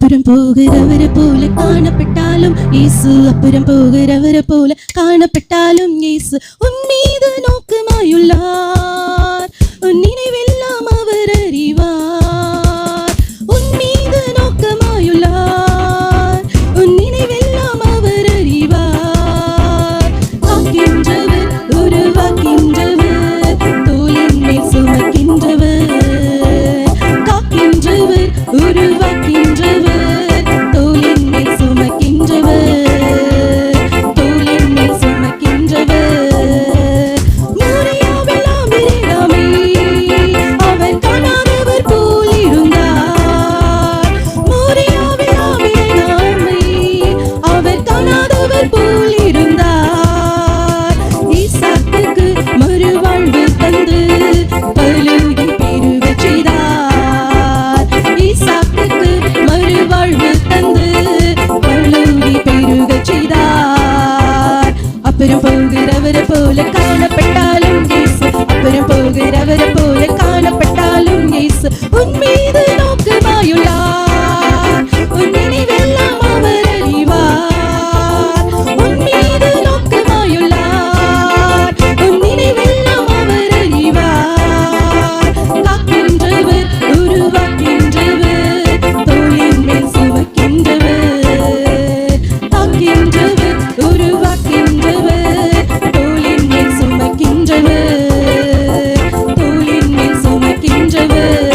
அப்புறம் போகிறவரை போல காணப்பட்டாலும் இயேசு, அப்புறம் போகிறவரை போல காணப்பட்டாலும் இயேசு உன் மீது நோக்கமாயுள்ளார். உன் நினைவெல்லாம் அவர் அறிவார். உன் மீது நோக்கமாயுள்ளார். உன் நினைவெல்லாம் அவர் அறிவார். காக்கின்றவர், உருவாக்கின்றவர், தோளின் மேல் சுமக்கின்றவர். காக்கின்றவர், உருவாக்கின்றவர், தோளின் மேல் சுமக்கின்றவர். தோளின் மேல் சுமக்கின்றவர். மோரியாவில் ஆபிரகாமை அவர் காணாதவர் போல் இருந்தார். மோரியாவில் ஆபிரகாமை அவர் காணாதவர் போல் இருந்தார். ஈசாக்குக்கு மறுவாழ்வு தந்து பலுகி பெருகச் செய்தார். ஈசாக்குக்கு மறுவாழ்வு தந்து பலுகி பெருகச் செய்தார். அப்புறம் போகிறவரை போல காணப்பட்டாலும் இயேசு, அப்புறம் போகிறவரை போல காணப்பட்டாலும் இயேசு உன் மீது நோக்கமாயுள்ளார். உன் நினைவெல்லாம் அவர் அறிவார். உன் மீது நோக்கமாயுள்ளார். உன் நினைவெல்லாம் அவர் அறிவார். காக்கின்றவர், உருவாக்கின்றவர், தோளின் மேல் சுமக்கின்றவர். காக்கின்றவர், உருவாக்கின்றவர், தோளின் மேல் சுமக்கின்றவர். தோளின் மேல் சுமக்கின்றவர்.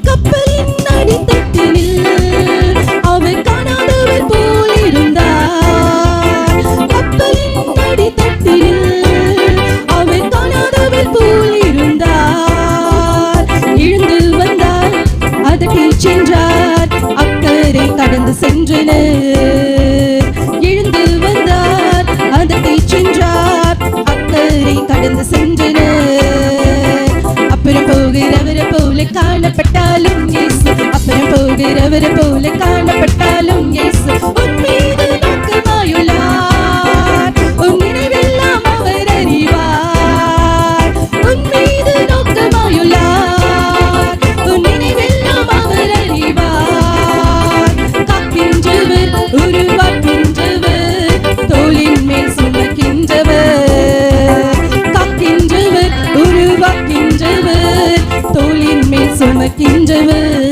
கப்பலின் அடித்தட்டினில் அவர் காணாதவர் போல் இருந்தார். கப்பலின் அடித்தட்டினில் அவர் காணாதவர் போல் இருந்தார். எழுந்து வந்தார், அதட்டிச் சென்றார், அக்கறை கடந்து சென்றனர். எழுந்து வந்தார், அதட்டிச் சென்றார், அக்கறை கடந்து சென்றனர். அப்புறம் போகிறவரை போல காணப்பட்டாலும் இயேசு, அப்புறம் போகிறவரை போல காணப்பட்டாலும் இயேசு உன் மீது நோக்கமாயுள்ளார். உன் நினைவெல்லாம் அவர் அறிவார். உன் மீது நோக்கமாயுள்ளார். உன் நினைவெல்லாம் அவர் அறிவார். காக்கின்றவர், உருவாக்கின்றவர், தோளின் மேல் சுமக்கின்றவர். காக்கின்றவர், உருவாக்கின்றவர், தோளின் மேல் சுமக்கின்றவர்.